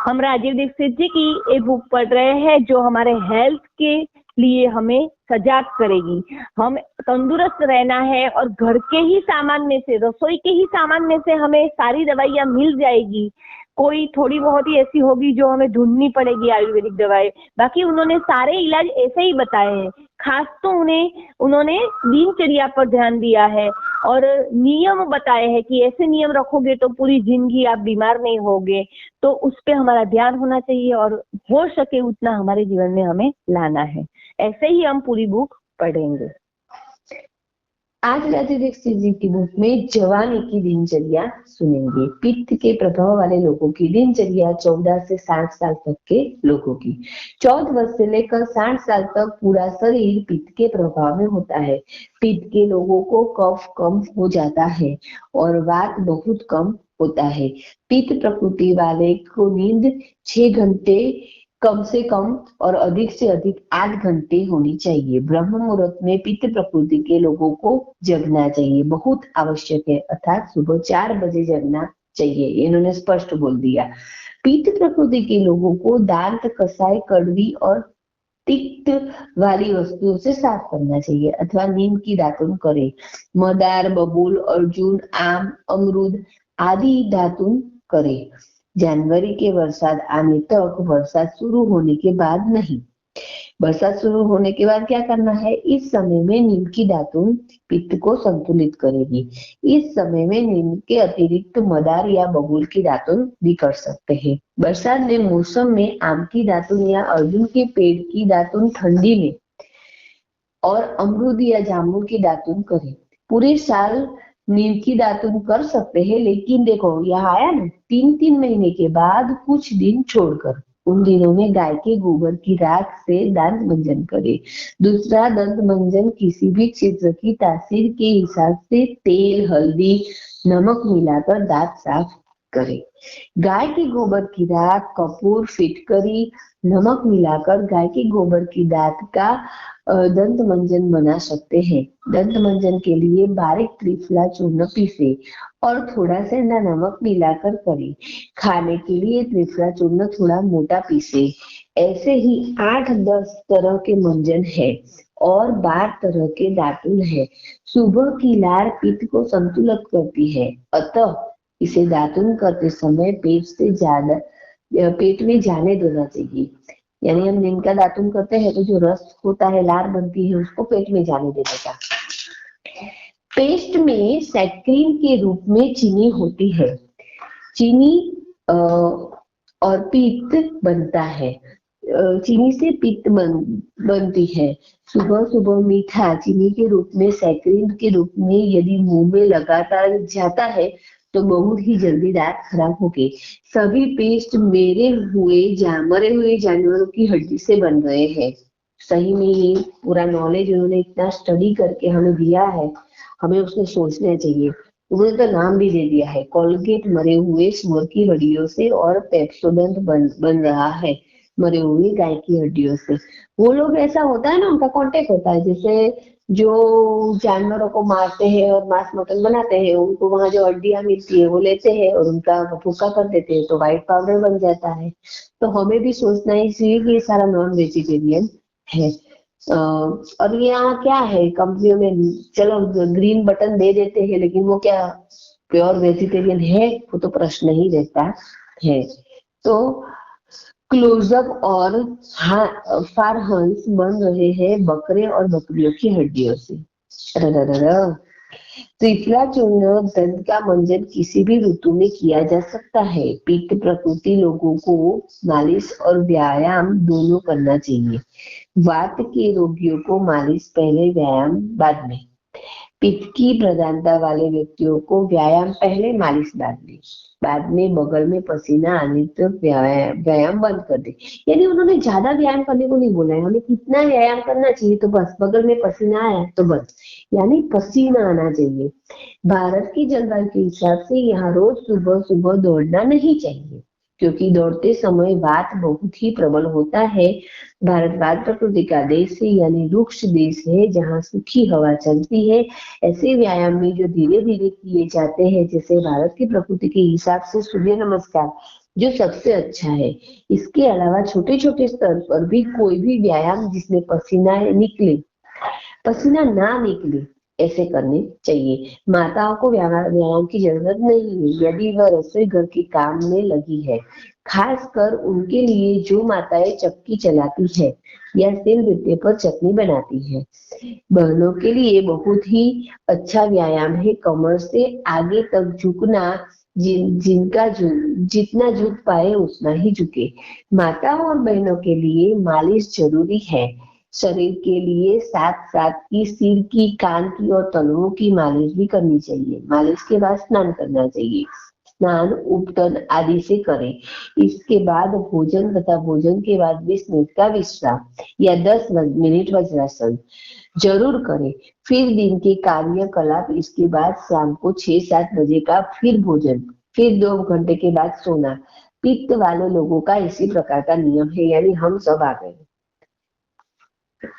हम राजीव दीक्षित जी की ये बुक पढ़ रहे हैं जो हमारे हेल्थ के लिए हमें सजाग करेगी। हम तंदुरुस्त रहना है और घर के ही सामान में से, रसोई के ही सामान में से हमें सारी दवाइयाँ मिल जाएगी। कोई थोड़ी बहुत ही ऐसी होगी जो हमें ढूंढनी पड़ेगी आयुर्वेदिक दवाएं, बाकी उन्होंने सारे इलाज ऐसे ही बताए हैं। खास तो उन्होंने दिनचर्या पर ध्यान दिया है और नियम बताए हैं कि ऐसे नियम रखोगे तो पूरी जिंदगी आप बीमार नहीं होगे। तो उस पे हमारा ध्यान होना चाहिए और हो सके उतना हमारे जीवन में हमें लाना है। ऐसे ही हम पूरी बुक पढ़ेंगे। आज राजीव दीक्षित जी की बुक में जवानी की दिनचर्या सुनेंगे। पित्त के प्रभाव वाले लोगों की दिनचर्या 14 से 60 साल तक के लोगों की। 14 वर्ष से लेकर 60 साल तक पूरा शरीर पित्त के प्रभाव में होता है। पित्त के लोगों को कफ कम हो जाता है और वात बहुत कम होता है। पित्त प्रकृति वाले को नींद 6 घंटे कम से कम और अधिक से अधिक 8 घंटे होनी चाहिए। ब्रह्म मुहूर्त में पित्त प्रकृति के लोगों को जगना चाहिए, बहुत आवश्यक है, अर्थात सुबह 4 बजे जगना चाहिए। इन्होंने स्पष्ट बोल दिया। पित्त प्रकृति के लोगों को दांत, कसाई, कड़वी और तिक्त वाली वस्तुओं से साफ करना चाहिए अथवा नीम की दातुन करे। मदार, बबूल, अर्जुन, आम, अमरूद आदि दातुन करे। जनवरी के बरसात आने तक, बरसात शुरू होने के बाद नहीं। बरसात शुरू होने के बाद क्या करना है? इस समय में नीम की दातुन पित्त को संतुलित करेगी। इस समय में नीम के अतिरिक्त मदार या बबूल की दातुन भी कर सकते हैं। बरसात के मौसम में आम की दातुन या अर्जुन के पेड़ की दातुन ठंडी में और अमरूद या जामुन की दातुन करें। पूरे साल नीम की दातुन कर सकते हैं, लेकिन देखो यहाँ आया ना, 3-3 महीने के बाद कुछ दिन छोड़कर उन दिनों में गाय के गोबर की राख से दांत मंजन करे। दूसरा दंत मंजन किसी भी क्षेत्र की तासीर के हिसाब से तेल, हल्दी, नमक मिलाकर दांत साफ करे। गाय के गोबर की राख, कपूर, फिटकरी, नमक मिलाकर गाय के गोबर की दांत का दंत मंजन बना सकते हैं। दंत मंजन के लिए बारीक त्रिफला चूर्ण पीसे और थोड़ा सेंधा नमक मिलाकर करें। खाने के लिए त्रिफला चूर्ण थोड़ा मोटा पीसे। ऐसे ही 8-10 तरह के मंजन है और 12 तरह के दातुन है। सुबह की लार पित्त को संतुलित करती है, अतः इसे दातुन करते समय पेट में जाने देना चाहिए। यानी हम नीम का दातुन करते हैं तो जो रस होता है, लार बनती है, उसको पेट में जाने देने का। पेस्ट में सैक्रीन के रूप में चीनी होती है। चीनी और पित्त बनता है। चीनी से पित्त बनती है। सुबह सुबह मीठा चीनी के रूप में, सैक्रीन के रूप में यदि मुंह में लगातार जाता है तो बहुत ही जल्दी दांत खराब होंगे। सभी पेस्ट मरे हुए जानवरों की हड्डी से बन रहे हैं। सही में ये पूरा नॉलेज उन्होंने इतना स्टडी करके हमें दिया है, हमें उसको सोचना चाहिए। उन्होंने तो नाम भी दे दिया है, कोलगेट मरे हुए सुअर की हड्डियों से और पेप्सोडेंट बन रहा है मरे हुए गाय की हड्डियों से। वो लोग ऐसा होता है ना, उनका कांटेक्ट होता है, जैसे जो जानवरों को मारते हैं और मांस मटन बनाते हैं, उनको वहां जो हड्डियां मिलती है वो लेते हैं और उनका भूका कर देते हैं तो व्हाइट पाउडर बन जाता है। तो हमें भी सोचना ही चाहिए कि ये सारा नॉन वेजिटेरियन है। और यहाँ क्या है, कंपनियों में चलो ग्रीन बटन दे देते हैं, लेकिन वो क्या प्योर वेजिटेरियन है? वो तो प्रश्न ही रहता है। तो क्लोजअप और फारहंस बन रहे हैं बकरे और बकरियों की हड्डियों से। त्रिफला चूर्ण दंत का मंजन किसी भी ऋतु में किया जा सकता है। पित्त प्रकृति लोगों को मालिश और व्यायाम दोनों करना चाहिए। वात के रोगियों को मालिश पहले, व्यायाम बाद में। पित्त की प्रधानता वाले व्यक्तियों को व्यायाम पहले, मालिश बाद में बगल में पसीना आने तक व्यायाम बंद कर दे। यानी उन्होंने ज्यादा व्यायाम करने को नहीं बोला है, हमें कितना व्यायाम करना चाहिए तो बस, बगल में पसीना आया तो बस, यानी पसीना आना चाहिए। भारत की जलवायु के हिसाब से यहाँ रोज सुबह सुबह दौड़ना नहीं चाहिए, क्योंकि दौड़ते समय वात बहुत ही प्रबल होता है। भारत वात प्रकृति का देश है, यानी रुक्ष देश है जहाँ सूखी हवा चलती है। ऐसे व्यायाम में जो धीरे धीरे किए जाते हैं, जैसे भारत की प्रकृति के हिसाब से सूर्य नमस्कार जो सबसे अच्छा है। इसके अलावा छोटे छोटे स्तर पर भी कोई भी व्यायाम जिसमें पसीना ना निकले ऐसे करने चाहिए। माताओं को व्यायाम की जरूरत नहीं है यदि वह रसोई घर के काम में लगी है, खासकर उनके लिए जो माताएं चक्की चलाती है या सिलबट्टे पर चटनी बनाती है। बहनों के लिए बहुत ही अच्छा व्यायाम है कमर से आगे तक झुकना। जितना झुक पाए उतना ही झुके। माताओं और बहनों के लिए मालिश जरूरी है। शरीर के लिए साथ साथ की सिर की, कान की और तलवों की मालिश भी करनी चाहिए। मालिश के बाद स्नान करना चाहिए। स्नान उपटन आदि से करें। इसके बाद भोजन तथा भोजन के बाद 20 मिनट का विश्राम या 10 मिनट वज्रासन जरूर करें। फिर दिन के कार्यकलाप, इसके बाद शाम को 6-7 बजे का फिर भोजन, फिर 2 घंटे के बाद सोना। पित्त वाले लोगों का इसी प्रकार का नियम है, यानी हम सब आ गए।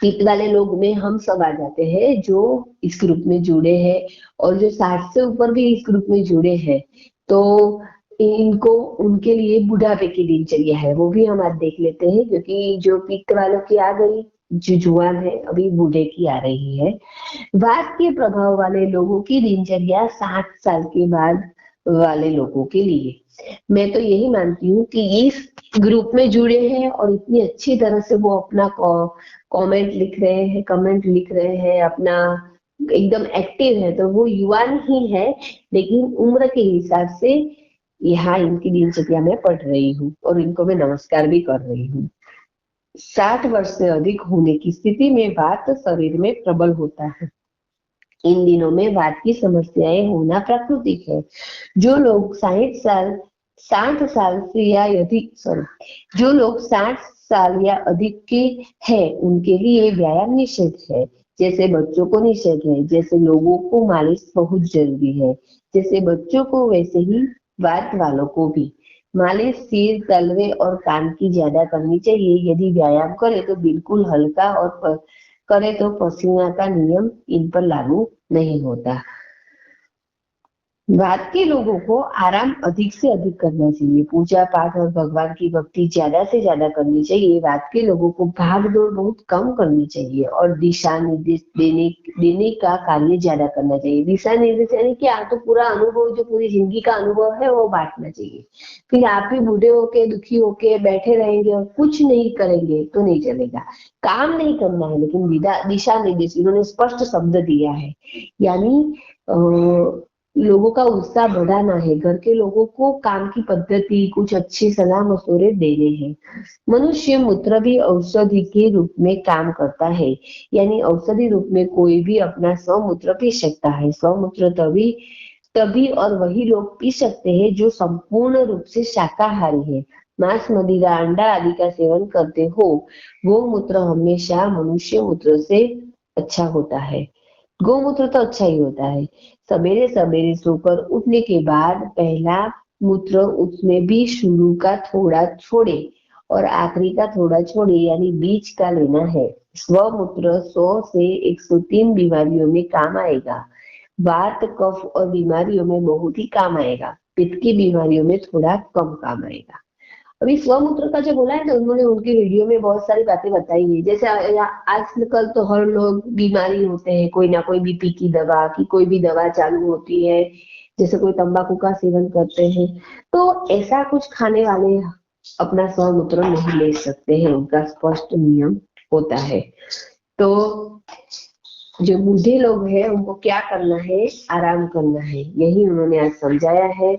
पित्त वाले लोग में हम सब आ जाते हैं जो इस ग्रुप में जुड़े हैं, और जो 60 से ऊपर भी इस ग्रुप में जुड़े हैं तो इनको उनके लिए बुढ़ापे की दिनचर्या है वो भी हम आज देख लेते हैं, क्योंकि जो पित्त वालों की आ गई, जो जुआन है, अभी बूढ़े की आ रही है। वात के प्रभाव वाले लोगों की दिनचर्या 60 साल के बाद वाले लोगों के लिए। मैं तो यही मानती हूँ कि इस ग्रुप में जुड़े हैं और इतनी अच्छी तरह से वो अपना कमेंट लिख रहे हैं, अपना एकदम एक्टिव है, तो वो युवान ही है, लेकिन उम्र के हिसाब से यहाँ इनकी दिनचर्या में पढ़ रही हूँ और इनको मैं नमस्कार भी कर रही हूँ। 60 वर्ष से अधिक होने की स्थिति में वात शरीर में प्रबल होता है। इन दिनों में वात की समस्याएं होना प्राकृतिक है। जो लोग 60 साल से या अधिक जो लोग 60 साल या अधिक के हैं उनके लिए व्यायाम निषेध है। जैसे बच्चों को निषेध है, जैसे लोगों को मालिश बहुत जरूरी है, जैसे बच्चों को वैसे ही वात वालों को भी मालिश सिर, तलवे और कान की ज्यादा करनी चाहिए। यदि व्यायाम करे तो बिल्कुल हल्का और करे तो पसीना का नियम इन पर लागू नहीं होता। वात के लोगों को आराम अधिक से अधिक करना चाहिए। पूजा पाठ और भगवान की भक्ति ज्यादा से ज्यादा करनी चाहिए। वात के लोगों को भाग दौड़ बहुत कम करनी चाहिए और दिशा निर्देश देने का कार्य ज्यादा करना चाहिए। दिशा निर्देश यानी कि तो पूरा अनुभव, जो पूरी जिंदगी का अनुभव है वो बांटना चाहिए। फिर आप ही बूढ़े होके दुखी होके बैठे रहेंगे और कुछ नहीं करेंगे तो नहीं चलेगा। काम नहीं करना है, लेकिन दिशा निर्देश इन्होंने स्पष्ट शब्द दिया है, यानी लोगों का उत्साह बढ़ाना है। घर के लोगों को काम की पद्धति, कुछ अच्छी सलाह मशवरे देने हैं। मनुष्य मूत्र भी औषधि के रूप में काम करता है, यानी औषधि रूप में कोई भी अपना स्वमूत्र पी सकता है। स्वमूत्र तभी और वही लोग पी सकते हैं जो संपूर्ण रूप से शाकाहारी है, मांस, मदिरा, अंडा आदि का सेवन करते हो। गौमूत्र हमेशा मनुष्य मूत्र से अच्छा होता है। गौमूत्र तो अच्छा ही होता है। सवेरे सवेरे सोकर उठने के बाद पहला मूत्र, उसमें भी शुरू का थोड़ा छोड़े और आखिरी का थोड़ा छोड़े, यानी बीच का लेना है। स्वमूत्र 100 से 103 बीमारियों में काम आएगा। वात, कफ और बीमारियों में बहुत ही काम आएगा। पित्त की बीमारियों में थोड़ा कम काम आएगा। अभी स्वमूत्र का जो बोला है ना, उन्होंने उनके वीडियो में बहुत सारी बातें बताई है। जैसे आजकल तो हर लोग बीमारी होते हैं, कोई ना कोई बीपी की दवा की कोई भी दवा चालू होती है, जैसे कोई तंबाकू का सेवन करते हैं, तो ऐसा कुछ खाने वाले अपना स्वमूत्र नहीं ले सकते हैं, उनका स्पष्ट नियम होता है। तो जो बूढ़े लोग हैं उनको क्या करना है, आराम करना है, यही उन्होंने आज समझाया है।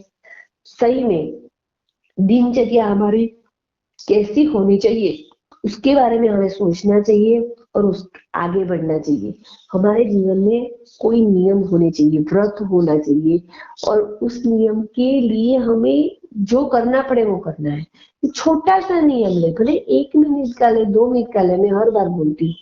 सही में दिनचर्या हमारी कैसी होनी चाहिए उसके बारे में हमें सोचना चाहिए और उस आगे बढ़ना चाहिए। हमारे जीवन में कोई नियम होने चाहिए, व्रत होना चाहिए, और उस नियम के लिए हमें जो करना पड़े वो करना है। छोटा सा नियम ले, भले 1 मिनट का ले, 2 मिनट का ले, मैं हर बार बोलती हूँ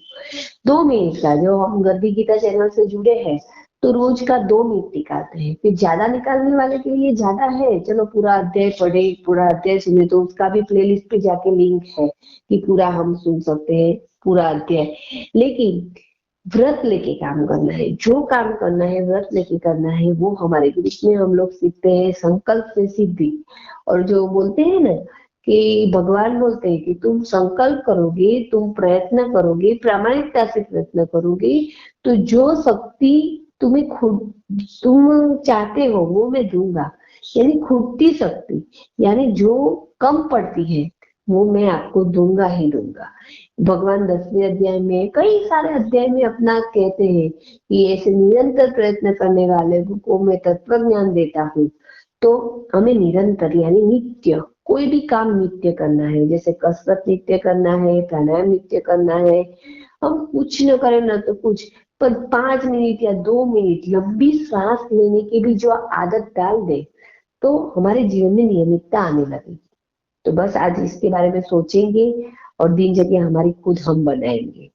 2 मिनट का। जो हम गद्दी गीता चैनल से जुड़े हैं तो रोज का 2 मिनट निकालते हैं। फिर ज्यादा निकालने वाले के लिए ज्यादा है, चलो पूरा अध्याय पढ़े, पूरा अध्याय सुने, तो उसका भी प्लेलिस्ट पे जाके लिंक है कि पूरा हम सुन सकते हैं पूरा अध्याय। लेकिन व्रत लेके काम करना है, जो काम करना है व्रत लेके करना है। वो हमारे ग्रुप में हम लोग सीखते हैं संकल्प से सिद्धि। और जो बोलते हैं ना कि भगवान बोलते हैं कि तुम संकल्प करोगे, तुम प्रयत्न करोगे, प्रामाणिकता से प्रयत्न करोगे, तो जो शक्ति तुम्हें खुद तुम चाहते हो वो मैं दूंगा। यानी खुदती शक्ति, यानी जो कम पड़ती है वो मैं आपको दूंगा ही दूंगा। भगवान 10वें अध्याय में, कई सारे अध्याय में अपना कहते हैं कि ऐसे निरंतर प्रयत्न करने वाले को मैं तत्व ज्ञान देता हूँ। तो हमें निरंतर यानी नित्य कोई भी काम नित्य करना है, जैसे कसरत नित्य करना है, प्राणायाम नित्य करना है। हम कुछ न करें ना तो कुछ, पर 5 मिनट या 2 मिनट लंबी सांस लेने की भी जो आदत डाल दे तो हमारे जीवन में नियमितता आने लगेगी। तो बस आज इसके बारे में सोचेंगे और दिनचर्या हमारी खुद हम बनाएंगे।